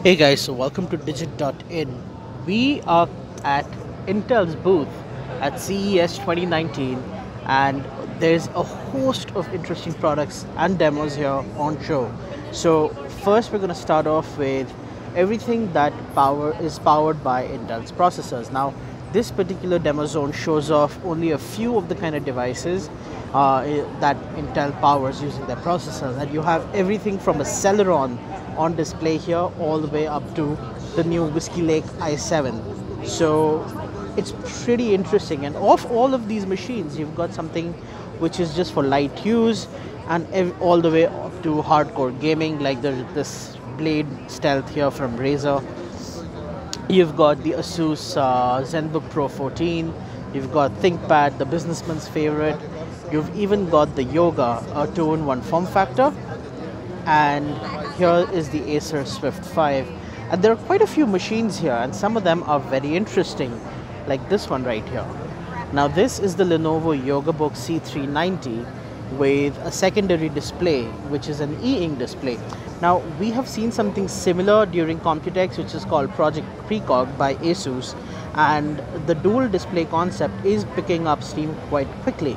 Hey guys, so welcome to Digit.in. We are at Intel's booth at CES 2019, and there's a host of interesting products and demos here on show. So first we're going to start off with everything that is powered by Intel's processors. Now this particular demo zone shows off only a few of the kind of devices that Intel powers using their processors, and you have everything from a Celeron on display here all the way up to the new Whisky Lake i7. So it's pretty interesting, and of all of these machines you've got something which is just for light use and all the way up to hardcore gaming, like this Blade Stealth here from Razer. You've got the Asus ZenBook Pro 14. You've got ThinkPad, the businessman's favorite. You've even got the Yoga, a 2-in-1 form factor. And here is the Acer Swift 5. And there are quite a few machines here, and some of them are very interesting, like this one right here. Now this is the Lenovo YogaBook C930 with a secondary display, which is an e-ink display. Now we have seen something similar during Computex, which is called Project Precog by Asus, and the dual display concept is picking up steam quite quickly.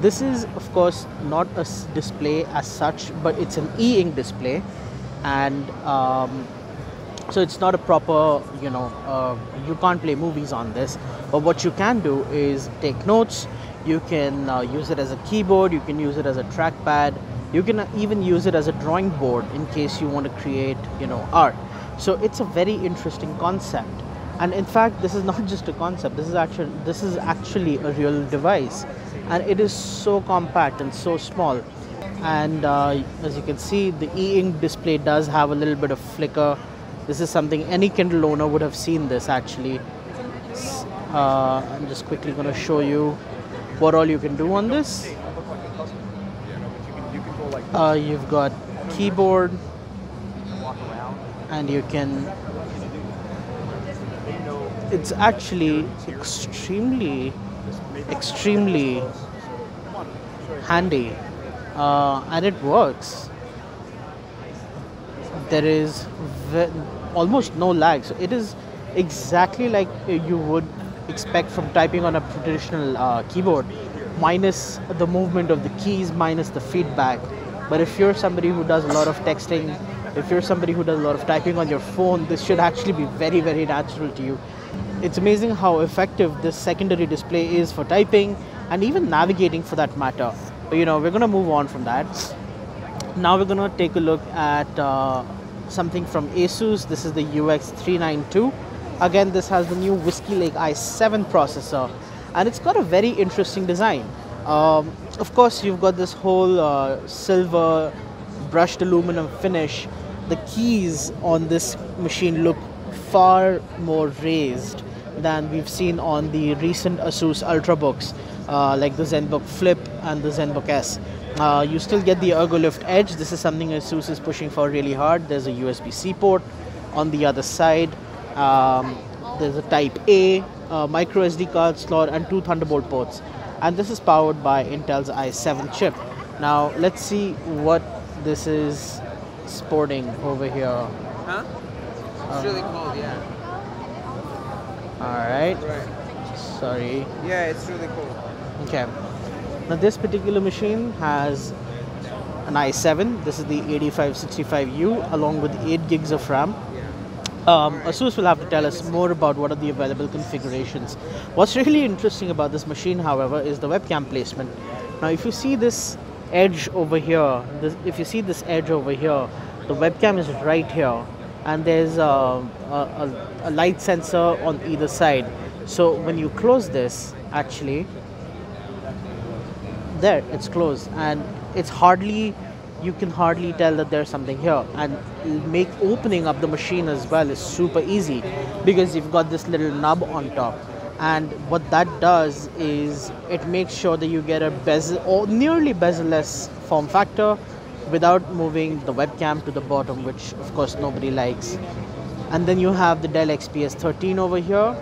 This is of course not a display as such, but it's an e-ink display, and so it's not a proper, you can't play movies on this, but what you can do is take notes. You can use it as a keyboard, you can use it as a trackpad, you can even use it as a drawing board in case you want to create, art. So it's a very interesting concept, and in fact this is not just a concept, this is actually a real device, and it is so compact and so small. And as you can see, the e-ink display does have a little bit of flicker. This is something any Kindle owner would have seen this actually. I'm just quickly going to show you what all you can do on this. You've got keyboard, and you can, it's actually extremely handy, and it works. There is almost no lag, so it is exactly like you would expect from typing on a traditional keyboard, minus the movement of the keys, minus the feedback. But if you're somebody who does a lot of texting, if you're somebody who does a lot of typing on your phone, this should actually be very, very natural to you. It's amazing how effective this secondary display is for typing and even navigating for that matter. But we're going to move on from that. Now we're going to take a look at something from Asus. This is the UX392. Again, this has the new Whisky Lake i7 processor, and it's got a very interesting design. Of course, you've got this whole silver brushed aluminum finish. The keys on this machine look far more raised than we've seen on the recent Asus Ultrabooks, like the ZenBook Flip and the ZenBook S. You still get the ErgoLift Edge. This is something Asus is pushing for really hard. There's a USB-C port on the other side. There's a Type A, micro SD card slot, and 2 Thunderbolt ports. And this is powered by Intel's i7 chip. Now let's see what this is sporting over here. Huh? It's really cold, yeah. Alright. Sorry. Yeah, it's really cool. Okay. Now this particular machine has an i7. This is the 8565U along with 8 gigs of RAM. Asus will have to tell us more about what are the available configurations. What's really interesting about this machine, however, is the webcam placement. Now if you see this edge over here, the webcam is right here, and there's a light sensor on either side. So when you close this, actually, there, it's closed, and you can hardly tell that there's something here. And opening up the machine as well is super easy because you've got this little nub on top, and what that does is it makes sure that you get a bezel or nearly bezel-less form factor without moving the webcam to the bottom, which of course nobody likes. And then you have the Dell XPS 13 over here.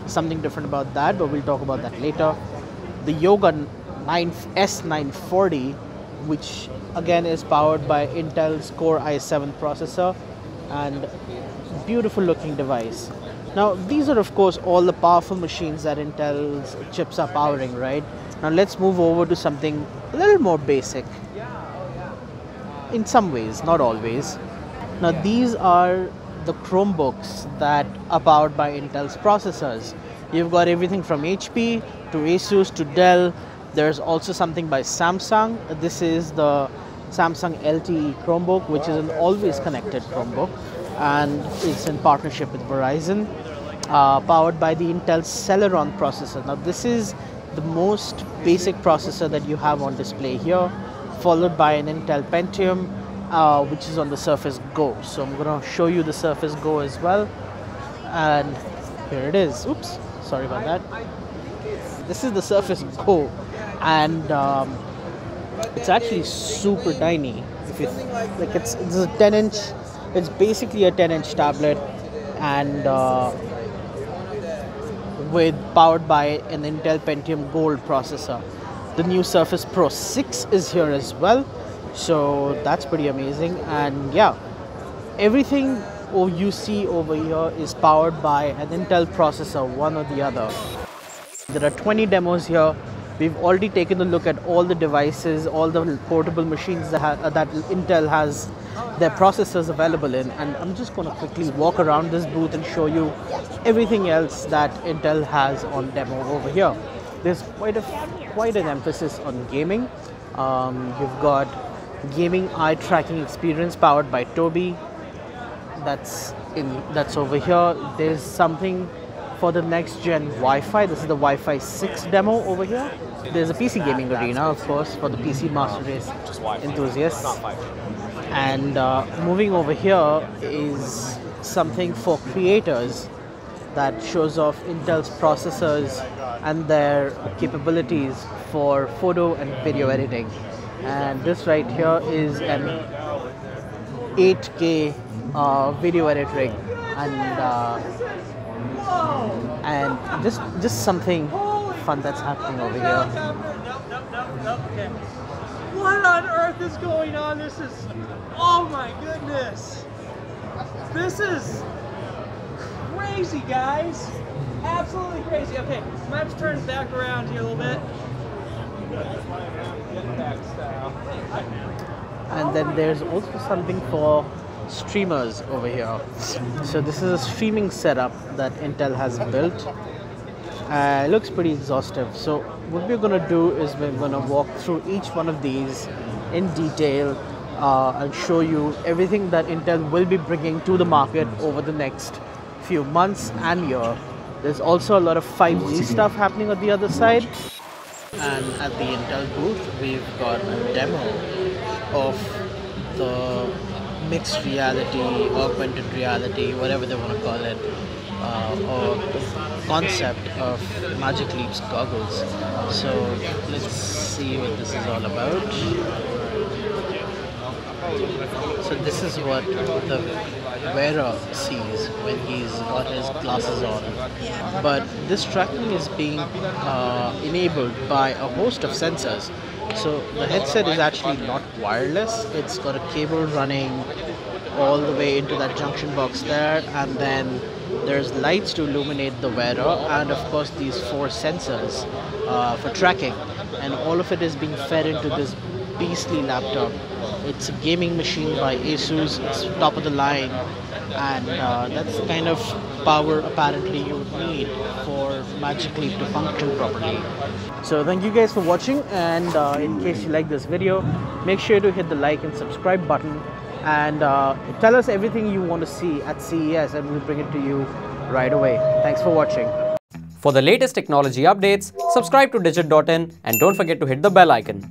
Something different about that, but we'll talk about that later. The Yoga S940, which again is powered by Intel's Core i7 processor. and beautiful looking device. Now these are of course all the powerful machines that Intel's chips are powering, right? Now let's move over to something a little more basic. In some ways, not always. Now these are the Chromebooks that are powered by Intel's processors. You've got everything from HP to Asus to Dell. There's also something by Samsung. This is the Samsung LTE Chromebook, which is an always connected Chromebook, and it's in partnership with Verizon, powered by the Intel Celeron processor. Now this is the most basic processor that you have on display here, followed by an Intel Pentium, which is on the Surface Go. So I'm going to show you the Surface Go as well, and here it is. Oops, sorry about that. This is the Surface Go, and it's actually super tiny. If you like, it's a 10-inch. It's basically a 10-inch tablet, and powered by an Intel Pentium Gold processor. The new Surface Pro 6 is here as well, so that's pretty amazing. And yeah, everything you see over here is powered by an Intel processor, one or the other. There are 20 demos here. We've already taken a look at all the devices, all the portable machines that Intel has their processors available in, and I'm just going to quickly walk around this booth and show you everything else that Intel has on demo over here. There's quite an emphasis on gaming. You've got gaming eye tracking experience powered by Tobii. That's over here. There's something for the next gen Wi-Fi. This is the Wi-Fi 6 demo over here. There's a PC gaming arena, of course, for the PC Master Race enthusiasts. And moving over here is something for creators that shows off Intel's processors and their capabilities for photo and video editing. And this right here is an 8K video editing, and just something fun that's happening over here. Okay. What on earth is going on? This is, oh my goodness. This is crazy, guys. Absolutely crazy. Okay, I might have to turn back around here a little bit. And then there's also something for streamers over here. So this is a streaming setup that Intel has built. It looks pretty exhaustive. So what we're going to do is we're going to walk through each one of these in detail and show you everything that Intel will be bringing to the market over the next few months and year. There's also a lot of 5G stuff happening on the other side. And at the Intel booth, we've got a demo of the mixed reality, augmented reality, whatever they want to call it, or concept of Magic Leap's goggles. So let's see what this is all about. So this is what the wearer sees when he's got his glasses on. But this tracking is being enabled by a host of sensors. So the headset is actually not wireless. It's got a cable running all the way into that junction box there, and then there's lights to illuminate the wearer, and of course these 4 sensors for tracking, and all of it is being fed into this beastly laptop. It's a gaming machine by Asus. It's top of the line, and that's the kind of power apparently you would need for Magic Leap to function properly. So thank you guys for watching, and in case you like this video, make sure to hit the like and subscribe button, and tell us everything you want to see at CES, and we'll bring it to you right away. Thanks for watching. For the latest technology updates, subscribe to Digit.in and don't forget to hit the bell icon.